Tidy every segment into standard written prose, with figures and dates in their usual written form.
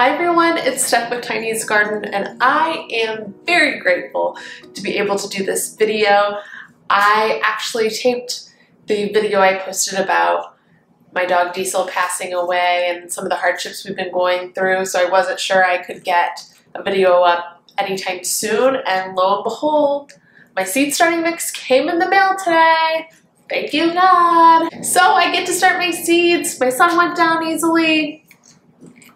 Hi everyone, it's Steph with Tiny's Garden, and I am very grateful to be able to do this video. I actually taped the video I posted about my dog Diesel passing away and some of the hardships we've been going through, so I wasn't sure I could get a video up anytime soon, and lo and behold, my seed starting mix came in the mail today. Thank you, God. So I get to start my seeds. My sun went down easily.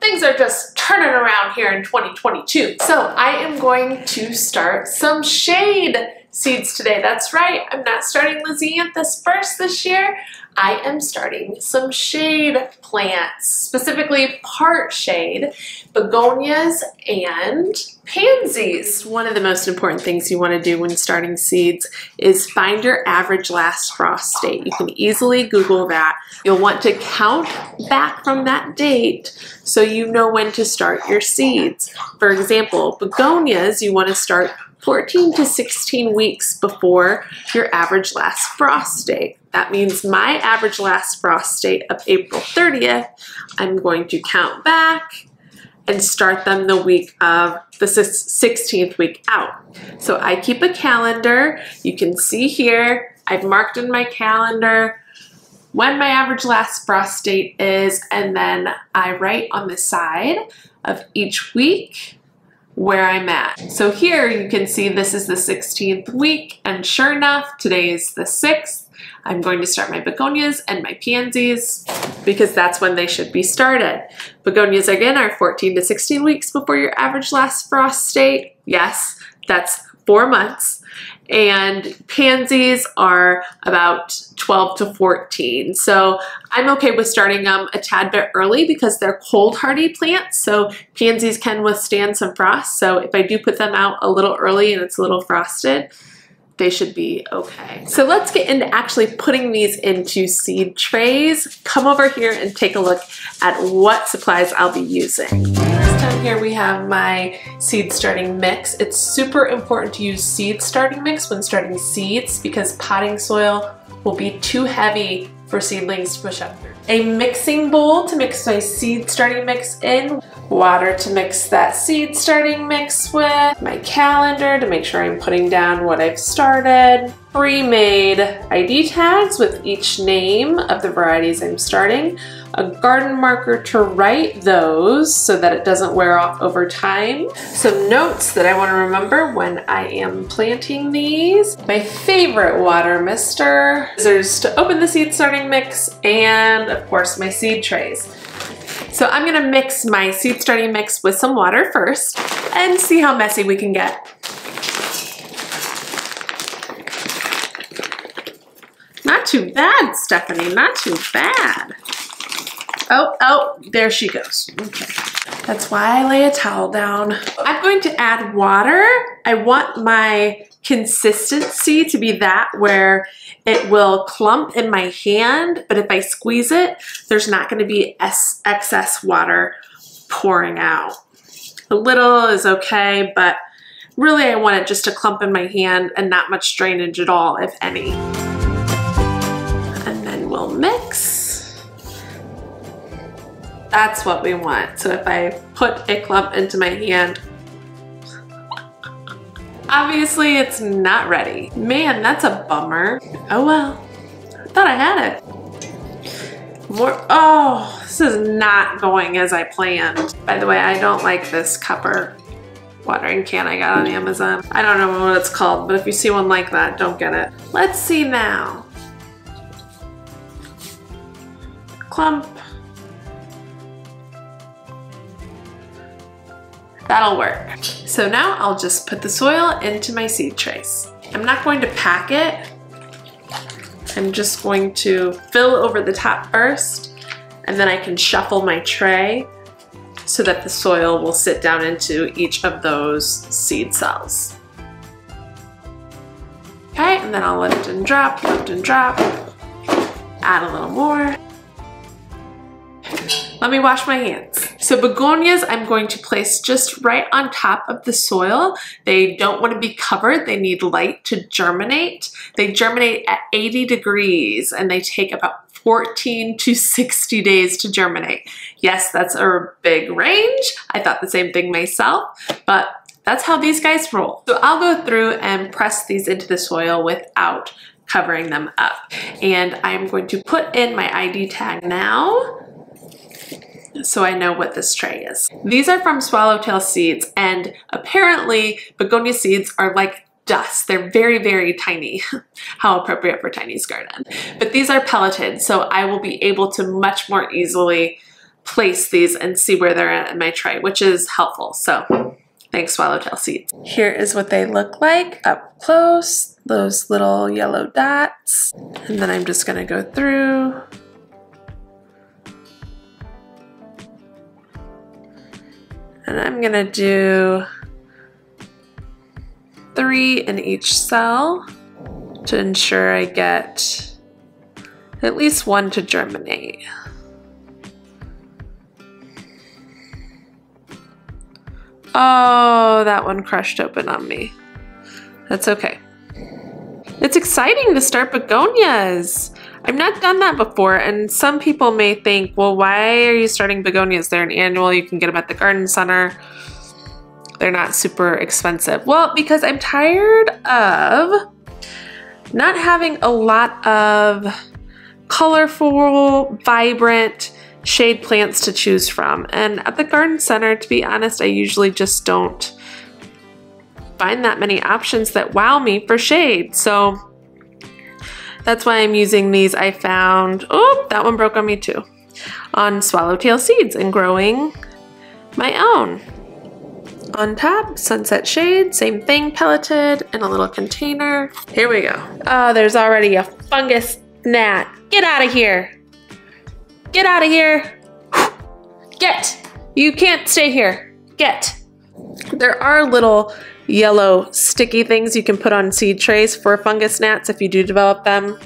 Things are just turning around here in 2022. So I am going to start some shade seeds today. That's right, I'm not starting Lisianthus first this year. I am starting some shade plants, specifically part shade, begonias and pansies. One of the most important things you want to do when starting seeds is find your average last frost date. You can easily Google that. You'll want to count back from that date so you know when to start your seeds. For example, begonias, you want to start 14 to 16 weeks before your average last frost date. That means my average last frost date of April 30th, I'm going to count back and start them the week of the 16th week out. So I keep a calendar. You can see here, I've marked in my calendar when my average last frost date is, and then I write on the side of each week where I'm at. So here you can see this is the 16th week, and sure enough, today is the 6th. I'm going to start my begonias and my pansies because that's when they should be started. Begonias again are 14 to 16 weeks before your average last frost date. Yes, that's 4 months. And pansies are about 12 to 14. So I'm okay with starting them a tad bit early because they're cold hardy plants. So pansies can withstand some frost. So if I do put them out a little early and it's a little frosted, they should be okay. So let's get into actually putting these into seed trays. Come over here and take a look at what supplies I'll be using. Down here we have my seed starting mix. It's super important to use seed starting mix when starting seeds because potting soil will be too heavy for seedlings to push up through. A mixing bowl to mix my seed starting mix in, water to mix that seed starting mix with, my calendar to make sure I'm putting down what I've started, pre-made ID tags with each name of the varieties I'm starting, a garden marker to write those so that it doesn't wear off over time, some notes that I want to remember when I am planting these, my favorite water mister, scissors to open the seed starting mix, and of course my seed trays. So I'm gonna mix my seed starting mix with some water first and see how messy we can get. Not too bad, Stephanie, not too bad. Oh, there she goes. Okay. That's why I lay a towel down. I'm going to add water. I want my consistency to be that where it will clump in my hand, but if I squeeze it, there's not going to be excess water pouring out. A little is okay, but really I want it just to clump in my hand and not much drainage at all, if any. And then we'll mix. That's what we want. So if I put a clump into my hand, obviously it's not ready. Man, that's a bummer. Oh well, I thought I had it. More, oh, this is not going as I planned. By the way, I don't like this copper watering can I got on Amazon. I don't know what it's called, but if you see one like that, don't get it. Let's see now. Clump. That'll work. So now I'll just put the soil into my seed trays. I'm not going to pack it. I'm just going to fill over the top first, and then I can shuffle my tray so that the soil will sit down into each of those seed cells. Okay, and then I'll lift and drop, add a little more. Let me wash my hands. So begonias I'm going to place just right on top of the soil. They don't want to be covered. They need light to germinate. They germinate at 80 degrees and they take about 14 to 60 days to germinate. Yes, that's a big range. I thought the same thing myself, but that's how these guys roll. So I'll go through and press these into the soil without covering them up. And I'm going to put in my ID tag now so I know what this tray is. These are from Swallowtail seeds, and apparently begonia seeds are like dust. They're very, very tiny. How appropriate for Tiny's garden. But these are pelleted, so I will be able to much more easily place these and see where they're at in my tray, which is helpful. So thanks, Swallowtail seeds. Here is what they look like up close, those little yellow dots. And then I'm just gonna go through. And I'm gonna do 3 in each cell to ensure I get at least 1 to germinate. Oh, that one crushed open on me. That's okay. It's exciting to start begonias. I've not done that before, and some people may think, well, why are you starting begonias? They're an annual, you can get them at the garden center. They're not super expensive. Well, because I'm tired of not having a lot of colorful, vibrant shade plants to choose from. And at the garden center, to be honest, I usually just don't find that many options that wow me for shade. So that's why I'm using these. I found, oh, that one broke on me too, on Swallowtail seeds, and growing my own. On top, Sunset Shade, same thing, pelleted in a little container. Here we go. Oh, there's already a fungus gnat. Get out of here. Get out of here. Get. You can't stay here. Get. There are little yellow sticky things you can put on seed trays for fungus gnats if you do develop them.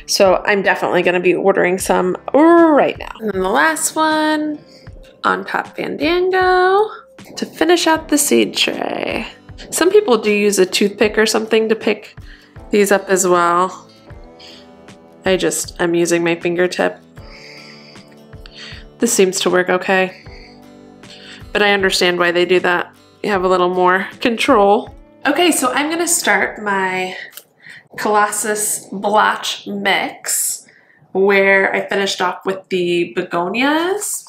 So I'm definitely going to be ordering some right now. And then the last one, on top Fandango, to finish out the seed tray. Some people do use a toothpick or something to pick these up as well. I'm using my fingertip. This seems to work okay, but I understand why they do that. You have a little more control. Okay, so I'm gonna start my Colossus Blotch mix where I finished off with the begonias.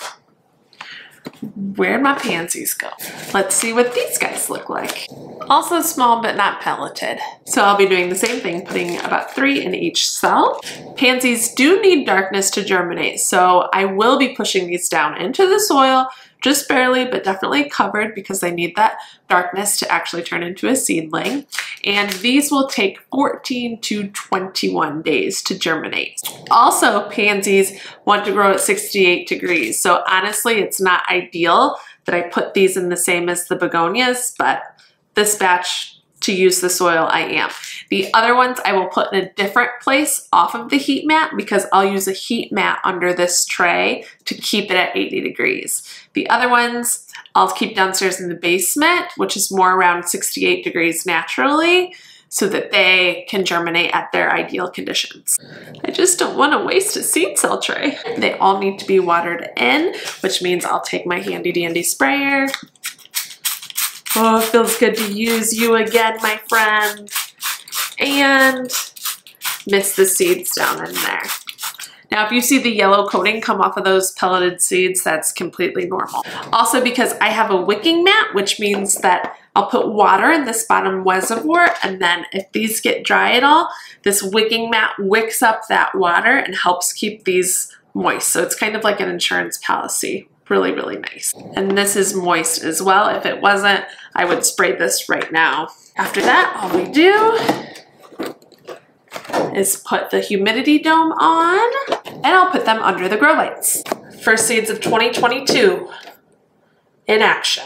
Where'd my pansies go? Let's see what these guys look like. Also small, but not pelleted. So I'll be doing the same thing, putting about 3 in each cell. Pansies do need darkness to germinate, so I will be pushing these down into the soil, just barely, but definitely covered because they need that darkness to actually turn into a seedling. And these will take 14 to 21 days to germinate. Also, pansies want to grow at 68 degrees. So honestly, it's not ideal that I put these in the same as the begonias, but this batch, to use the soil, I am. The other ones I will put in a different place off of the heat mat because I'll use a heat mat under this tray to keep it at 80 degrees. The other ones I'll keep downstairs in the basement, which is more around 68 degrees naturally, so that they can germinate at their ideal conditions. I just don't want to waste a seed cell tray. They all need to be watered in, which means I'll take my handy dandy sprayer. Oh, it feels good to use you again, my friend. And mist the seeds down in there. Now, if you see the yellow coating come off of those pelleted seeds, that's completely normal. Also, because I have a wicking mat, which means that I'll put water in this bottom reservoir, and then if these get dry at all, this wicking mat wicks up that water and helps keep these moist. So it's kind of like an insurance policy. Really, really nice. And this is moist as well. If it wasn't, I would spray this right now. After that, all we do is put the Humidity Dome on, and I'll put them under the grow lights. First seeds of 2022 in action.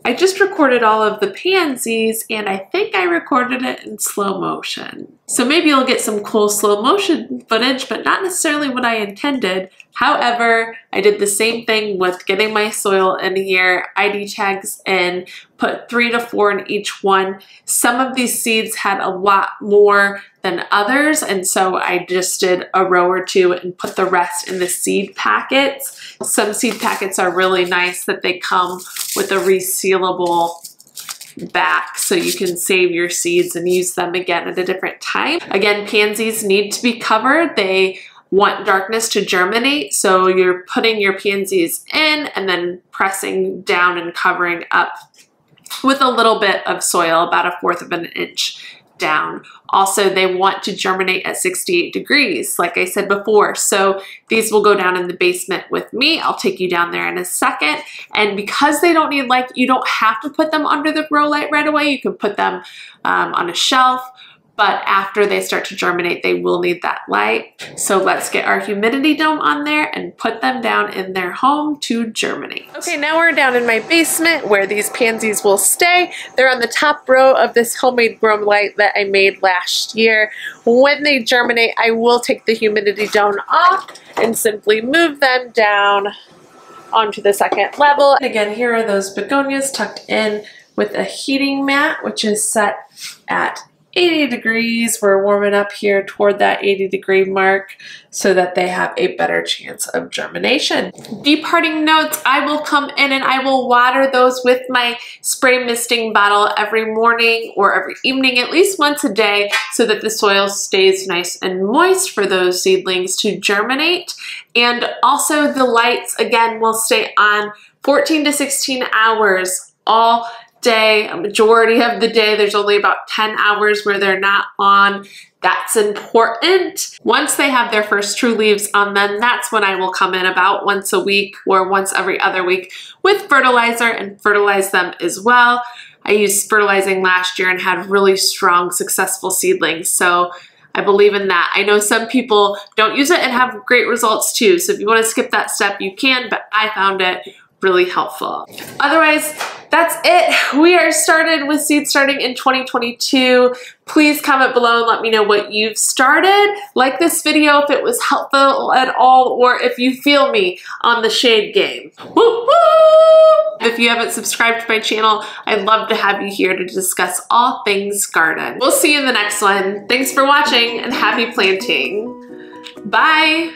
I just recorded all of the pansies and I think I recorded it in slow motion. So maybe you'll get some cool slow motion footage, but not necessarily what I intended. However, I did the same thing with getting my soil in here, ID tags in, put 3 to 4 in each one. Some of these seeds had a lot more than others, and so I just did a row or two and put the rest in the seed packets. Some seed packets are really nice that they come with a resealable back so you can save your seeds and use them again at a different time. Again, pansies need to be covered. They want darkness to germinate, so you're putting your pansies in and then pressing down and covering up with a little bit of soil, about 1/4 of an inch down. Also, they want to germinate at 68 degrees, like I said before. So these will go down in the basement with me. I'll take you down there in a second. And because they don't need light, you don't have to put them under the grow light right away. You can put them on a shelf. But after they start to germinate, they will need that light. So let's get our humidity dome on there and put them down in their home to germinate. Okay, now we're down in my basement where these pansies will stay. They're on the top row of this homemade grow light that I made last year. When they germinate, I will take the humidity dome off and simply move them down onto the second level. And again, here are those begonias tucked in with a heating mat, which is set at 80 degrees. We're warming up here toward that 80-degree mark so that they have a better chance of germination. Deep parting notes, I will come in and I will water those with my spray misting bottle every morning or every evening, at least once a day, so that the soil stays nice and moist for those seedlings to germinate. And also the lights, again, will stay on 14 to 16 hours all day, a majority of the day. There's only about 10 hours where they're not on. That's important. Once they have their first true leaves on them, that's when I will come in about once a week or once every other week with fertilizer and fertilize them as well. I used fertilizing last year and had really strong, successful seedlings. So I believe in that. I know some people don't use it and have great results too. So if you want to skip that step, you can, but I found it really helpful. Otherwise, that's it. We are started with seed starting in 2022. Please comment below and let me know what you've started. Like this video if it was helpful at all, or if you feel me on the shade game. Woo woo! If you haven't subscribed to my channel, I'd love to have you here to discuss all things garden. We'll see you in the next one. Thanks for watching and happy planting. Bye!